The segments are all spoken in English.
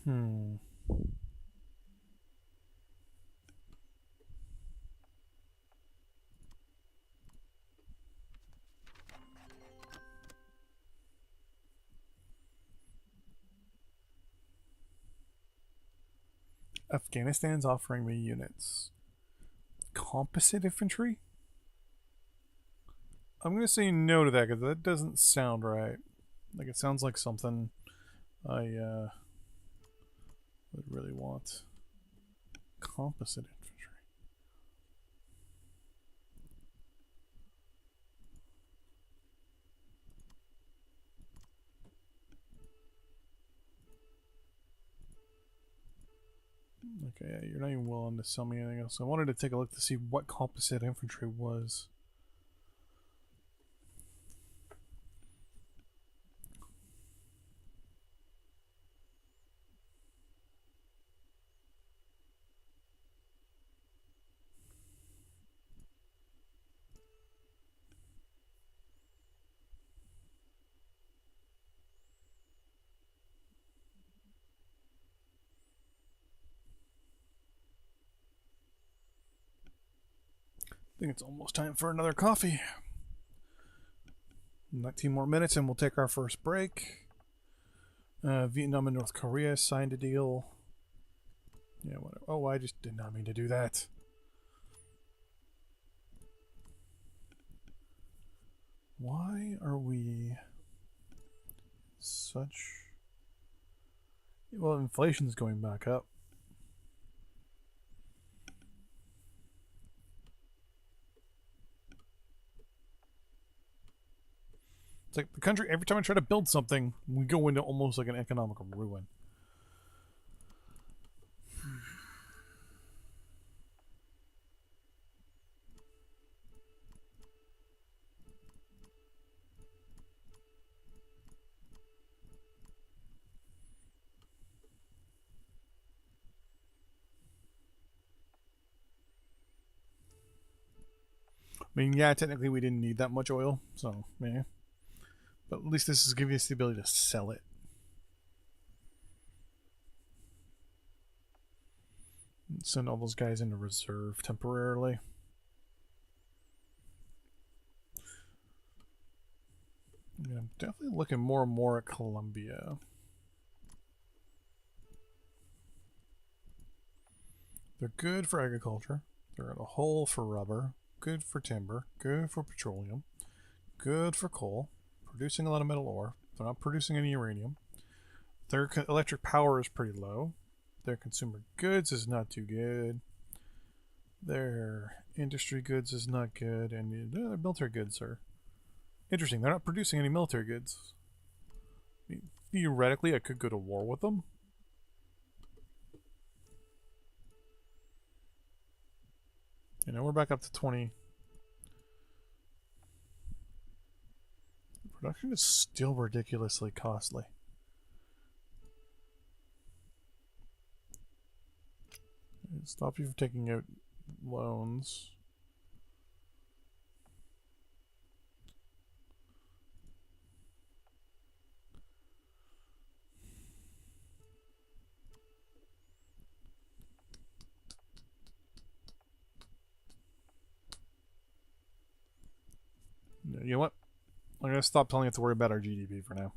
Hmm. Afghanistan's offering me units. Composite infantry? I'm going to say no to that because that doesn't sound right. Like, it sounds like something I would really want. Composite infantry. Okay, yeah, you're not even willing to sell me anything else. I wanted to take a look to see what composite infantry was. I think it's almost time for another coffee. 19 more minutes and we'll take our first break. Vietnam and North Korea signed a deal. Yeah, whatever. Oh, I just did not mean to do that. Why are we such... Well, inflation's going back up. It's like the country, every time I try to build something, we go into almost like an economical ruin. I mean, yeah, technically we didn't need that much oil, so, yeah. But at least this is giving us the ability to sell it. Send all those guys into reserve temporarily. Yeah, I'm definitely looking more and more at Colombia. They're good for agriculture. They're in a hole for rubber. Good for timber. Good for petroleum. Good for coal. Producing a lot of metal ore. They're not producing any uranium. Their electric power is pretty low. Their consumer goods is not too good. Their industry goods is not good. And their military goods are interesting. They're not producing any military goods. I mean, theoretically, I could go to war with them. You know, we're back up to 20. Production is still ridiculously costly. Stop you from taking out loans. You know what? I'm going to stop telling you to worry about our GDP for now.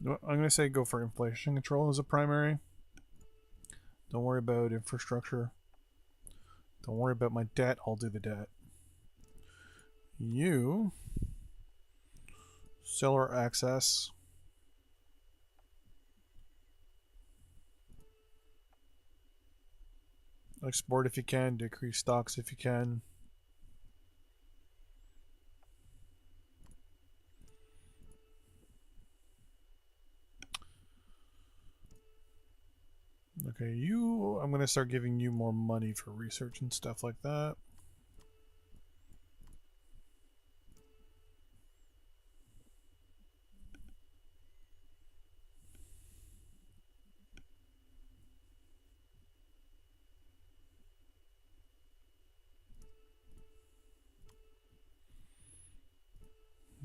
I'm going to say go for inflation control as a primary. Don't worry about infrastructure. Don't worry about my debt. I'll do the debt. You... Seller access. Export if you can. Decrease stocks if you can. Okay, you... I'm going to start giving you more money for research and stuff like that.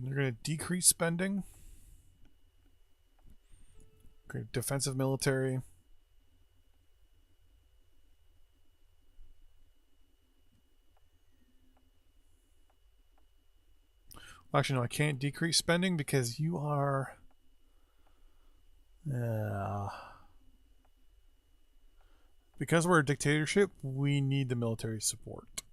You're going to decrease spending. Okay, defensive military. Actually, no, I can't decrease spending because you are... because we're a dictatorship, we need the military support.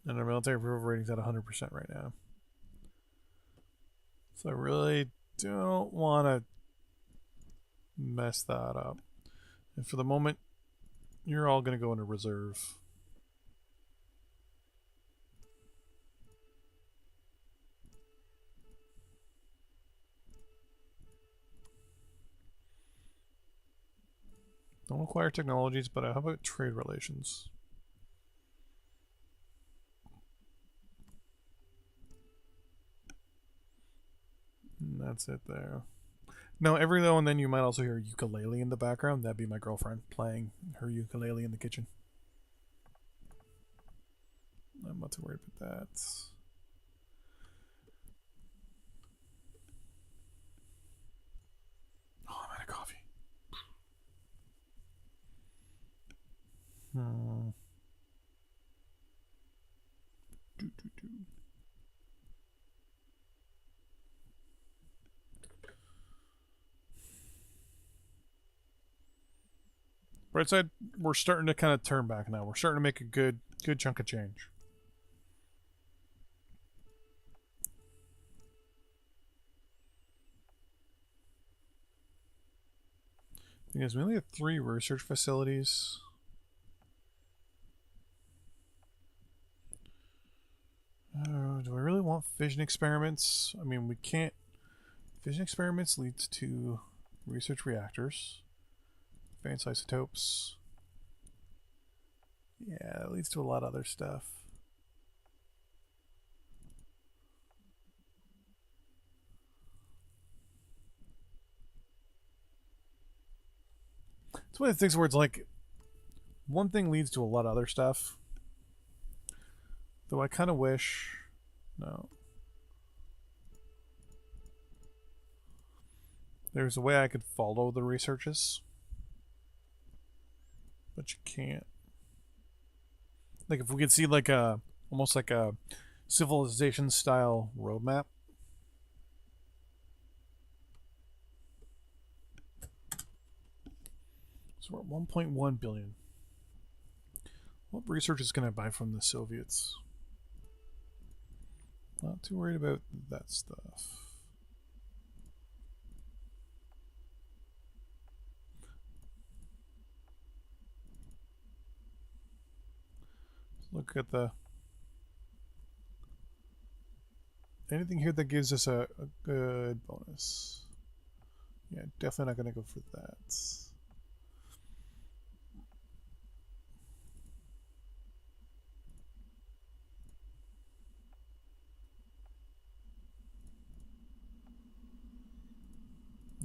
And our military approval rating's at 100% right now. So I really don't want to mess that up. And for the moment, you're all going to go into reserve. Don't acquire technologies, but how about trade relations? And that's it there. Now, every now and then you might also hear a ukulele in the background. That'd be my girlfriend playing her ukulele in the kitchen. I'm not too worried about that. Oh, I'm out of coffee. Right side, we're starting to kind of turn back now. We're starting to make a good chunk of change. Thing is, we only have 3 research facilities. Do I really want fission experiments? I mean, we can't. Fission experiments leads to research reactors, advanced isotopes. Yeah, it leads to a lot of other stuff. It's one of the things where it's like one thing leads to a lot of other stuff. Though I kind of wish... No. There's a way I could follow the researches. But you can't. Like if we could see like a... almost like a civilization style roadmap. So we're at 1.1 billion. What research is going to buy from the Soviets? Not too worried about that stuff. Look at the... anything here that gives us a good bonus. Yeah, definitely not going to go for that.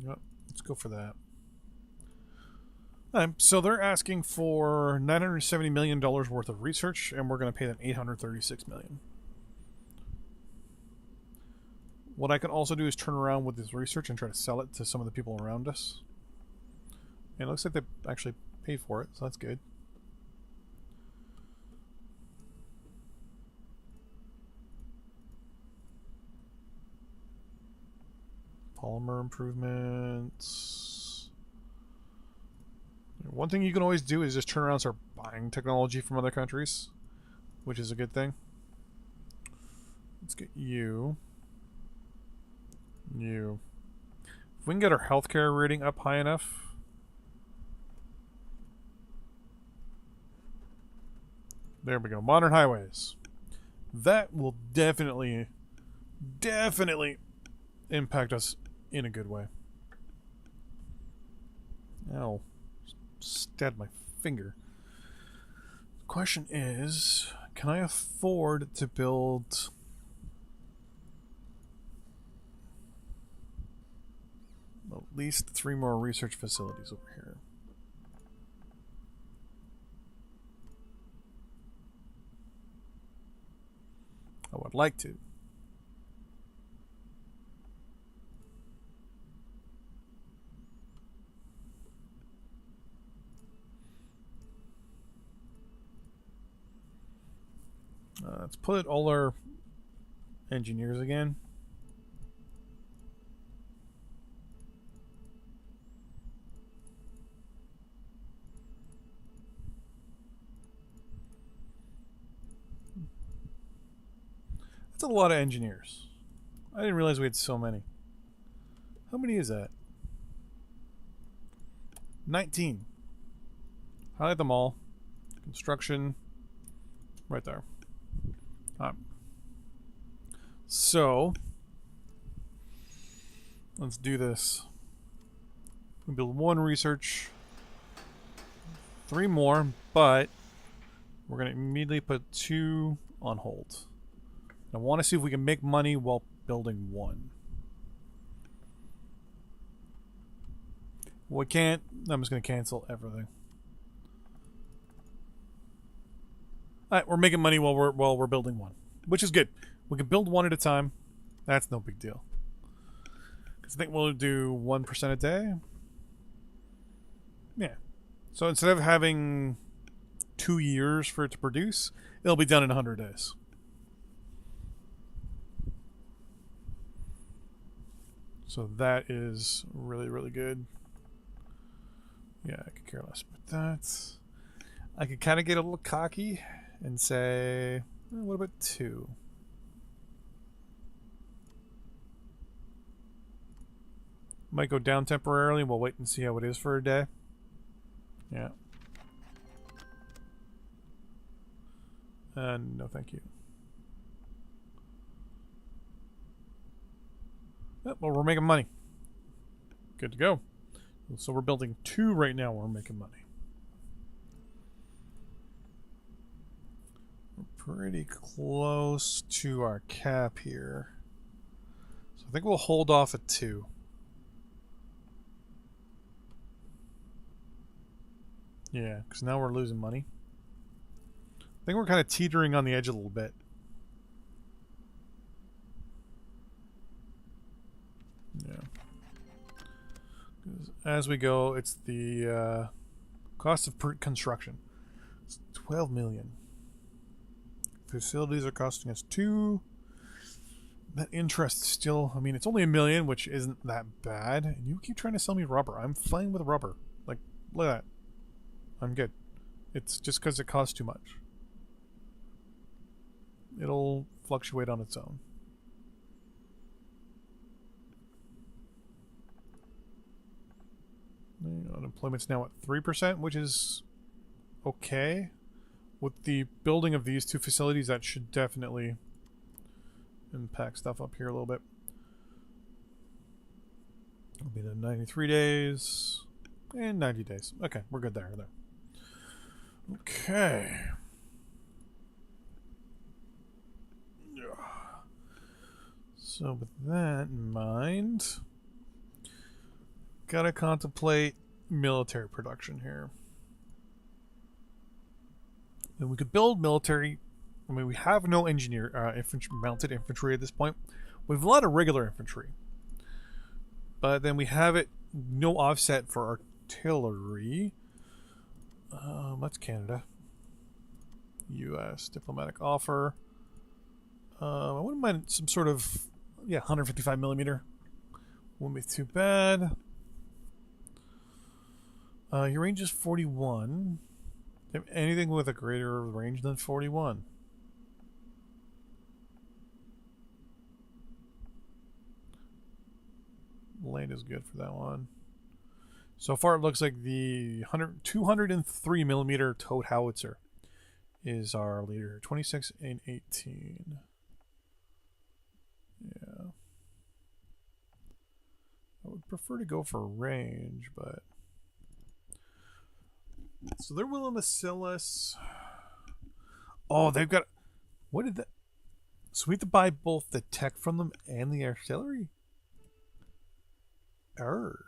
Yep, let's go for that. So they're asking for $970 million worth of research, and we're going to pay them $836 million. What I can also do is turn around with this research and try to sell it to some of the people around us. And it looks like they actually paid for it, so that's good. Polymer improvements. One thing you can always do is just turn around and start buying technology from other countries, which is a good thing. Let's get you. You. If we can get our healthcare rating up high enough. There we go. Modern highways. That will definitely impact us in a good way. Ow. Stabbed my finger. The question is, can I afford to build at least 3 more research facilities over here? I would like to. Let's put all our engineers again. That's a lot of engineers. I didn't realize we had so many. How many is that? 19. Highlight them all. Construction. Right there. So, let's do this. We build 1 research. 3 more, but we're going to immediately put 2 on hold. I want to see if we can make money while building 1. Well, we can't. I'm just going to cancel everything. Alright, we're making money while we're building 1, which is good. We can build 1 at a time. That's no big deal. Because I think we'll do 1% a day. Yeah. So instead of having 2 years for it to produce, it'll be done in 100 days. So that is really, really good. Yeah, I could care less about that. I could kind of get a little cocky and say, what about 2? Might go down temporarily. We'll wait and see how it is for a day. Yeah. No, thank you. Oh, well, we're making money. Good to go. So we're building 2 right now. We're making money. We're pretty close to our cap here. So I think we'll hold off at 2. Yeah, because now we're losing money. I think we're kind of teetering on the edge a little bit. Yeah. As we go, it's the cost of construction. It's 12 million. Facilities are costing us 2. That interest is still, I mean, it's only $1 million, which isn't that bad. And you keep trying to sell me rubber. I'm fine with rubber. Like, look at that. I'm good. It's just because it costs too much. It'll fluctuate on its own. Unemployment's now at 3%, which is okay. With the building of these 2 facilities, that should definitely impact stuff up here a little bit. It'll be the 93 days and 90 days. Okay, we're good there. Okay. So with that in mind, gotta contemplate military production here. And we could build military. I mean, we have no mounted infantry at this point. We have a lot of regular infantry, but then we have no offset for artillery. That's Canada. U.S. diplomatic offer. I wouldn't mind some sort of 155 millimeter. Wouldn't be too bad. Your range is 41. Anything with a greater range than 41. Land is good for that one. So far, it looks like the 203 millimeter towed howitzer is our leader. 26 and 18. Yeah. I would prefer to go for range, but... So they're willing to sell us... Oh, they've got... What did that... So we have to buy both the tech from them and the artillery? Error.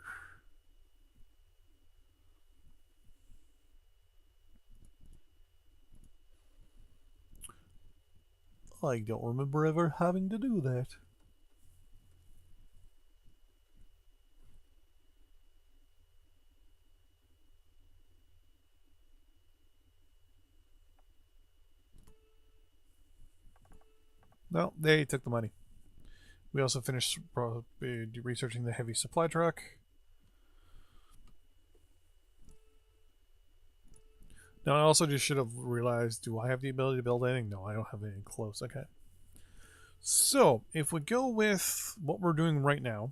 I don't remember ever having to do that. No, they took the money. We also finished researching the heavy supply truck. Now, I also just should have realized, do I have the ability to build anything? No, I don't have anything close. Okay. So, if we go with what we're doing right now.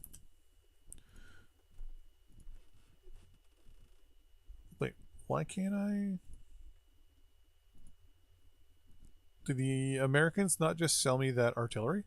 Wait, why can't I? Do the Americans not just sell me that artillery?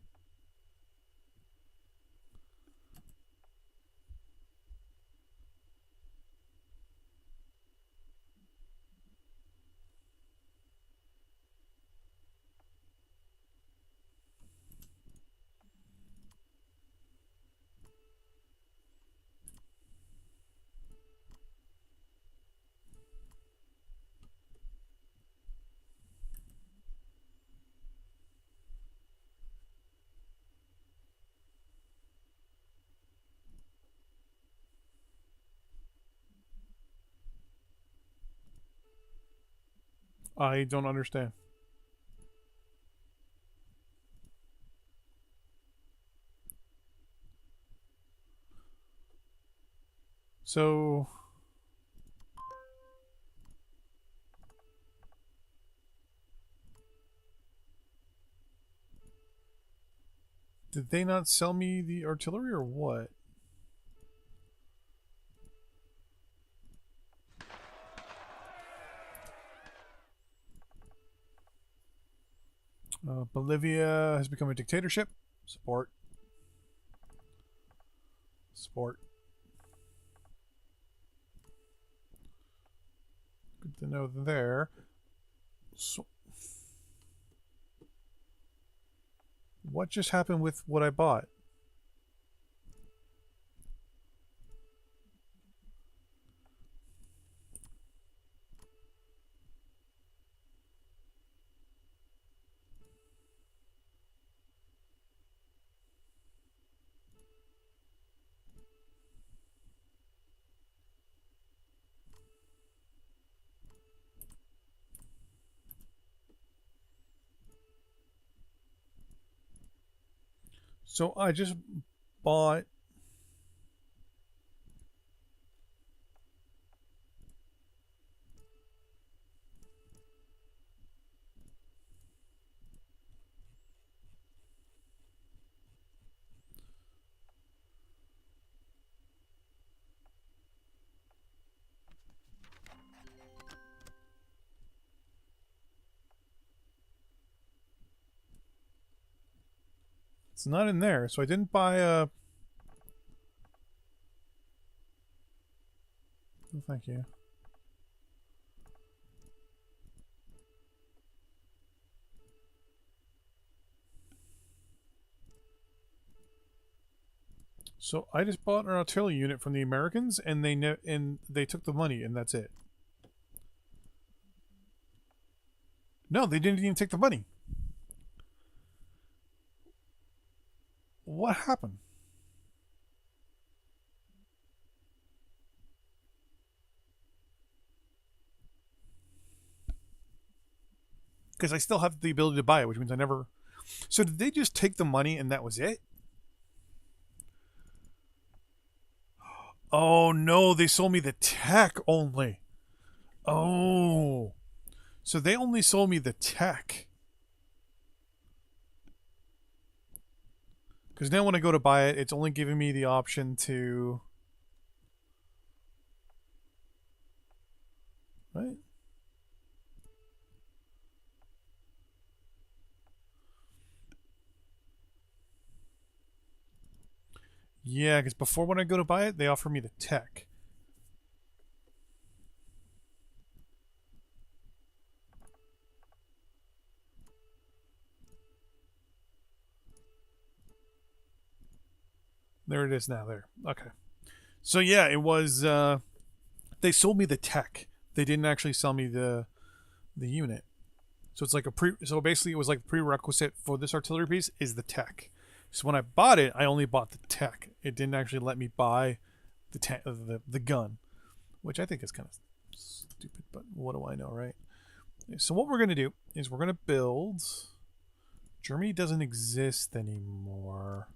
I don't understand. So, did they not sell me the artillery or what? Bolivia has become a dictatorship. Support. Support. Good to know there. So, what just happened with what I bought? So I just bought. It's not in there, so I didn't buy a. Oh, thank you. So I just bought an artillery unit from the Americans, and they took the money, and that's it. No, they didn't even take the money. What happened? Because I still have the ability to buy it, which means I never. So did they just take the money and that was it? Oh no, they sold me the tech only. Oh. So they only sold me the tech. Because now when I go to buy it, it's only giving me the option to. Right? Yeah, because before when I go to buy it, they offer me the tech. There it is now. There. Okay. So yeah, it was. They sold me the tech. They didn't actually sell me the unit. So it's like so basically it was like prerequisite for this artillery piece is the tech. So when I bought it, I only bought the tech. It didn't actually let me buy the gun, which I think is kind of stupid, but what do I know, right? So what we're going to do is we're going to build... Germany doesn't exist anymore.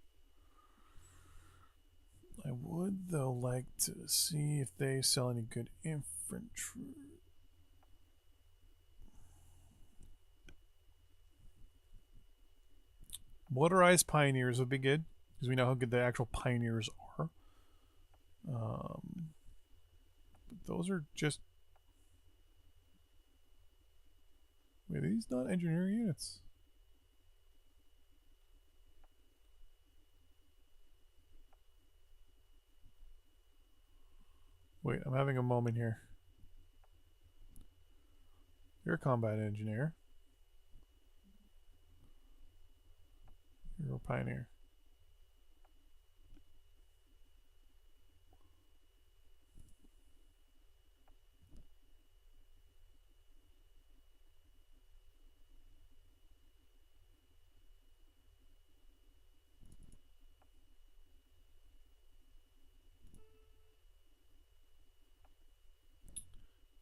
I would, though, like to see if they sell any good infantry. Motorized pioneers would be good, because we know how good the actual pioneers are. But those are just... Wait, are these not engineer units? Wait, I'm having a moment here. You're a combat engineer. You're a pioneer.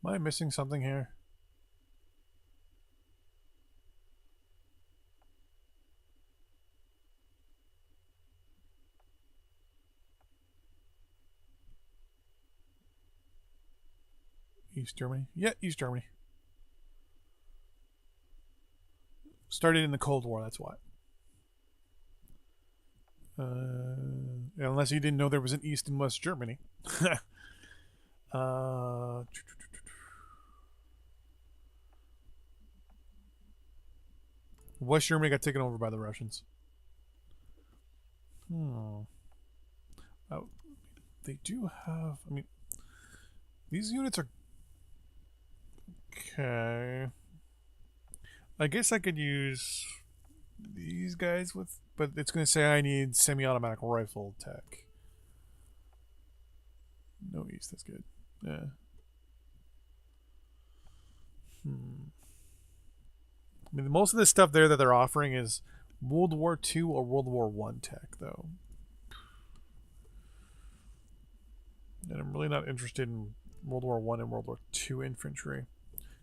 Am I missing something here? East Germany? Yeah, East Germany. Started in the Cold War, that's why. Unless you didn't know there was an East and West Germany. West Germany got taken over by the Russians. Oh, they do have... I mean, these units are... Okay. I guess I could use these guys with... But it's going to say I need semi-automatic rifle tech. No East, that's good. Yeah. I mean, most of the stuff there that they're offering is World War II or World War I tech, though. And I'm really not interested in World War I and World War II infantry.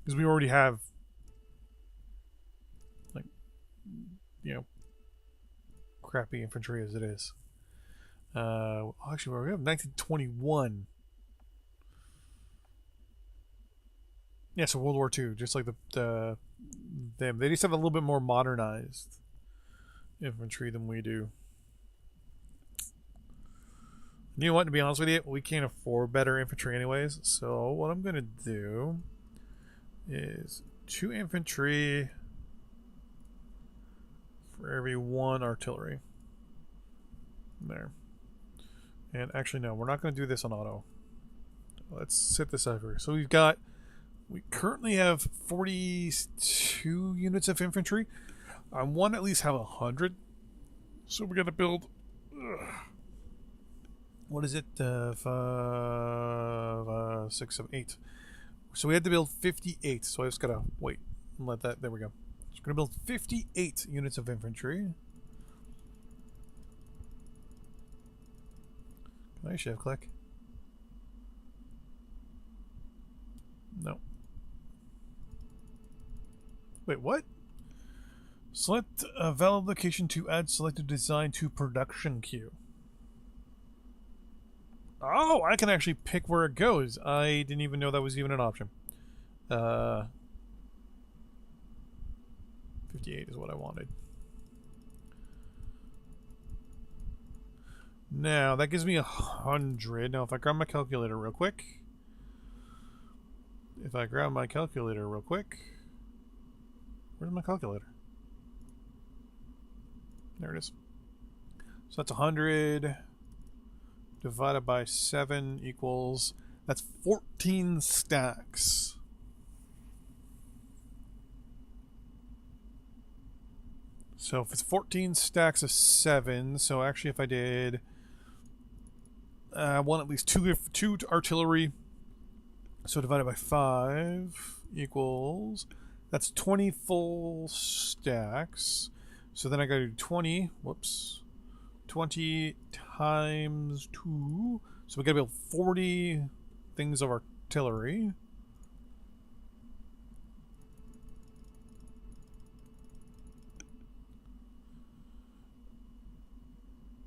Because we already have, like, you know, crappy infantry as it is. Actually, we have 1921. Yeah, so World War II, just like them. They just have a little bit more modernized infantry than we do. You know what, to be honest with you, we can't afford better infantry anyways, so what I'm going to do is 2 infantry for every 1 artillery. There. And actually, no, we're not going to do this on auto. Let's set this over. So we currently have 42 units of infantry. I want to at least have 100. So we're going to build... what is it? 5, 6, 7, 8. So we had to build 58. So I just got to wait and let that... There we go. So we're going to build 58 units of infantry. Can I shift click? No. Wait, what? Select a valid location to add selected design to production queue. Oh, I can actually pick where it goes. I didn't even know that was even an option. 58 is what I wanted. Now, that gives me 100. Now, if I grab my calculator real quick. Where's my calculator? There it is. So that's 100 divided by 7 equals... That's 14 stacks. So if it's 14 stacks of 7, so actually if I did... I want at least 2 artillery. So divided by 5 equals That's 20 full stacks. So then I gotta do 20. Whoops. 20 times 2. So we gotta build 40 things of artillery.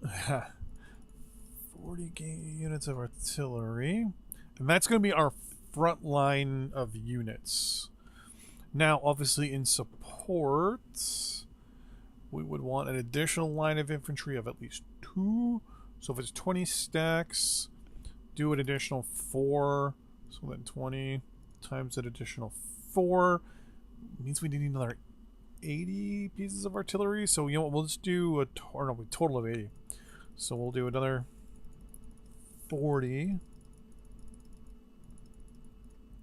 Ha. 40 units of artillery. And that's going to be our front line of units. Now, obviously, in support, we would want an additional line of infantry of at least 2. So if it's 20 stacks, do an additional 4. So then 20 times an additional 4 means we need another 80 pieces of artillery. So you know what? We'll just do a total of 80. So we'll do another 40.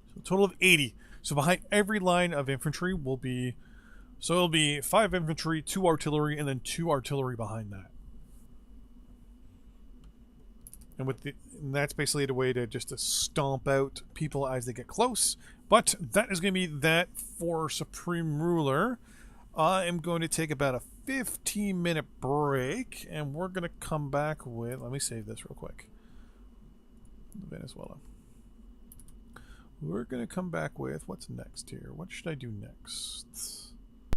So a total of 80. So behind every line of infantry will be, so it'll be 5 infantry, 2 artillery, and then 2 artillery behind that. And that's basically the way to just to stomp out people as they get close. But that is going to be that for Supreme Ruler. I am going to take about a 15-minute break, and we're going to come back with, let me save this real quick. Venezuela. We're going to come back with, what's next here? What should I do next?